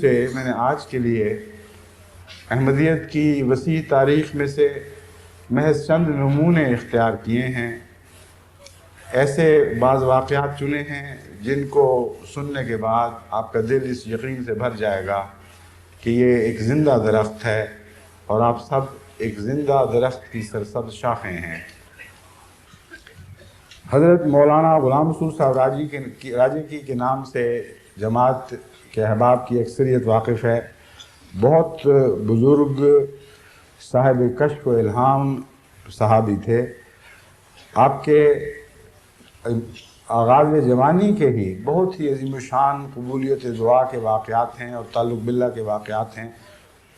سے میں نے آج کے لیے احمدیت کی وسیع تاریخ میں سے محض چند نمونے اختیار کیے ہیں۔ ایسے بعض واقعات چنے ہیں جن کو سننے کے بعد آپ کا دل اس یقین سے بھر جائے گا کہ یہ ایک زندہ درخت ہے اور آپ سب ایک زندہ درخت کی سرسبز شاخیں ہیں۔ حضرت مولانا غلام رسول صاحب راجی کے نام سے جماعت کے احباب کی اکثریت واقف ہے۔ بہت بزرگ صاحب کشف و الہام صحابی تھے۔ آپ کے آغاز جوانی کے ہی بہت ہی عظیم الشان قبولیت دعا کے واقعات ہیں اور تعلق باللہ کے واقعات ہیں۔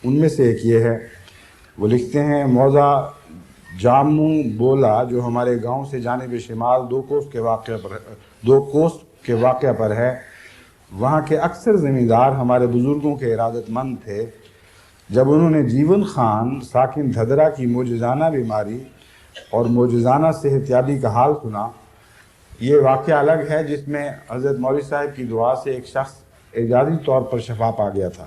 ان میں سے ایک یہ ہے، وہ لکھتے ہیں موضع جامو بولا جو ہمارے گاؤں سے جانب شمال دو کوس کے واقعہ پر ہے، وہاں کے اکثر زمیندار ہمارے بزرگوں کے ارادت مند تھے۔ جب انہوں نے جیون خان ساکن دھدرا کی معجزانہ بیماری اور معجزانہ صحت یابی کا حال سنا، یہ واقعہ الگ ہے جس میں حضرت مولوی صاحب کی دعا سے ایک شخص اعجازی طور پر شفا پا گیا تھا۔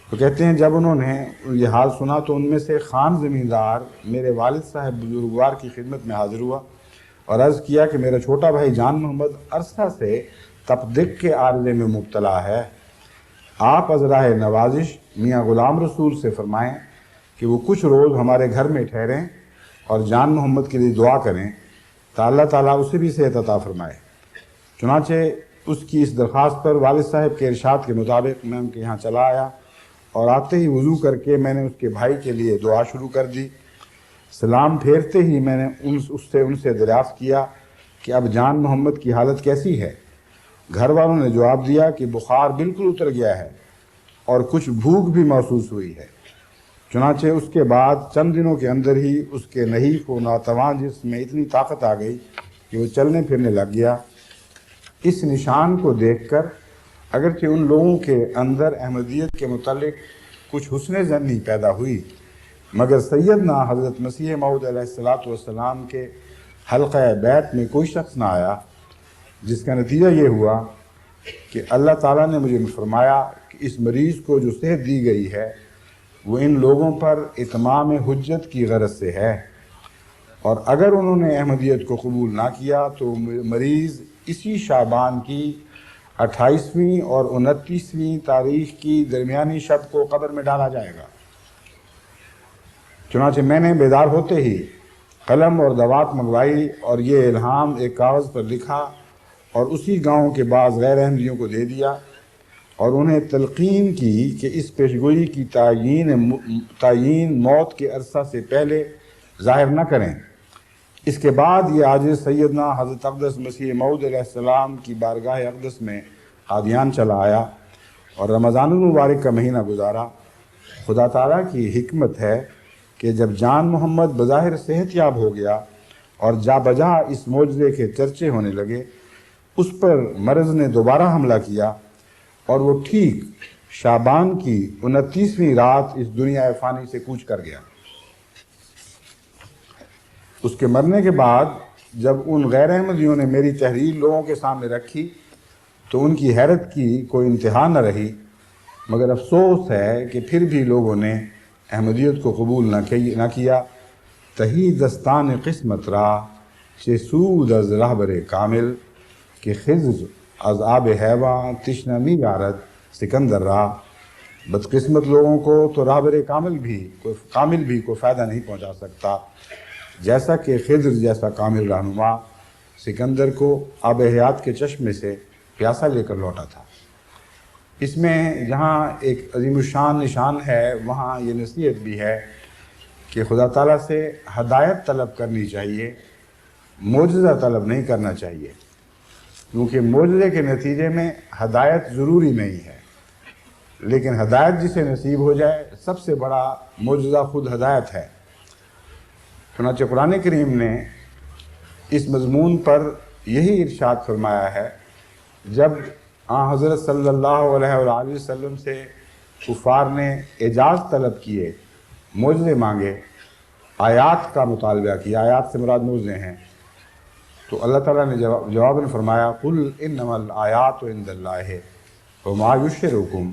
تو کہتے ہیں جب انہوں نے یہ حال سنا تو ان میں سے خان زمیندار میرے والد صاحب بزرگوار کی خدمت میں حاضر ہوا اور عرض کیا کہ میرا چھوٹا بھائی جان محمد عرصہ سے تپدق کے عارضے میں مبتلا ہے، آپ عذراء نوازش میاں غلام رسول سے فرمائیں کہ وہ کچھ روز ہمارے گھر میں ٹھہریں اور جان محمد کے لیے دعا کریں تو اللہ تعالیٰ اسے بھی صحت عطا فرمائے۔ چنانچہ اس کی اس درخواست پر والد صاحب کے ارشاد کے مطابق میں ان کے یہاں چلا آیا اور آتے ہی وضو کر کے میں نے اس کے بھائی کے لیے دعا شروع کر دی۔ سلام پھیرتے ہی میں نے ان سے دریافت کیا کہ اب جان محمد کی حالت کیسی ہے؟ گھر والوں نے جواب دیا کہ بخار بالکل اتر گیا ہے اور کچھ بھوک بھی محسوس ہوئی ہے۔ چنانچہ اس کے بعد چند دنوں کے اندر ہی اس کے نحیف و ناتواں جسم میں اتنی طاقت آ گئی کہ وہ چلنے پھرنے لگ گیا۔ اس نشان کو دیکھ کر اگرچہ ان لوگوں کے اندر احمدیت کے متعلق کچھ حسن ظنی پیدا ہوئی، مگر سیدنا حضرت مسیح موعود علیہ السلام کے حلقہ بیت میں کوئی شخص نہ آیا، جس کا نتیجہ یہ ہوا کہ اللہ تعالیٰ نے مجھے فرمایا کہ اس مریض کو جو صحت دی گئی ہے وہ ان لوگوں پر اتمام حجت کی غرض سے ہے، اور اگر انہوں نے احمدیت کو قبول نہ کیا تو مریض اسی شعبان کی 28ویں اور 29ویں تاریخ کی درمیانی شب کو قبر میں ڈالا جائے گا۔ چنانچہ میں نے بیدار ہوتے ہی قلم اور دوات منگوائی اور یہ الہام ایک کاغذ پر لکھا اور اسی گاؤں کے بعض غیر احمدیوں کو دے دیا اور انہیں تلقین کی کہ اس پیشگوئی کی تعیین موت کے عرصہ سے پہلے ظاہر نہ کریں۔ اس کے بعد یہ عاجز سیدنا حضرت اقدس مسیح موعود علیہ السلام کی بارگاہ اقدس میں قادیان چلا آیا اور رمضان المبارک کا مہینہ گزارا۔ خدا تعالیٰ کی حکمت ہے کہ جب جان محمد بظاہر صحت یاب ہو گیا اور جا بجا اس معجزے کے چرچے ہونے لگے، اس پر مرض نے دوبارہ حملہ کیا اور وہ ٹھیک شعبان کی 29ویں رات اس دنیا فانی سے کوچ کر گیا۔ اس کے مرنے کے بعد جب ان غیر احمدیوں نے میری تحریر لوگوں کے سامنے رکھی تو ان کی حیرت کی کوئی انتہا نہ رہی، مگر افسوس ہے کہ پھر بھی لوگوں نے احمدیت کو قبول نہ کیا۔ تہی دستان قسمت را چه سود از رهبر کامل کہ خضر از آب حیوان تشنہ می یارد سکندر را۔ بدقسمت لوگوں کو تو رہبر کامل بھی کوئی فائدہ نہیں پہنچا سکتا، جیسا کہ خضر جیسا کامل رہنما سکندر کو آب حیات کے چشمے سے پیاسا لے کر لوٹا تھا۔ اس میں جہاں ایک عظیم الشان نشان ہے وہاں یہ نصیحت بھی ہے کہ خدا تعالیٰ سے ہدایت طلب کرنی چاہیے، معجزہ طلب نہیں کرنا چاہیے، کیونکہ معجزے کے نتیجے میں ہدایت ضروری نہیں ہے، لیکن ہدایت جسے نصیب ہو جائے سب سے بڑا معجزہ خود ہدایت ہے۔ چنانچہ قرآن کریم نے اس مضمون پر یہی ارشاد فرمایا ہے، جب حضرت صلی اللہ علیہ وآلہ وسلم سے کفار نے اعجاز طلب کیے، معجزے مانگے، آیات کا مطالبہ کیا، آیات سے مراد معجزے ہیں، تو اللہ تعالیٰ نے جواباً فرمایا قُلْ إِنَّمَا الْآيَاتُ عِنْدَ اللَّهِ وَمَا يُشْعِرُكُمْ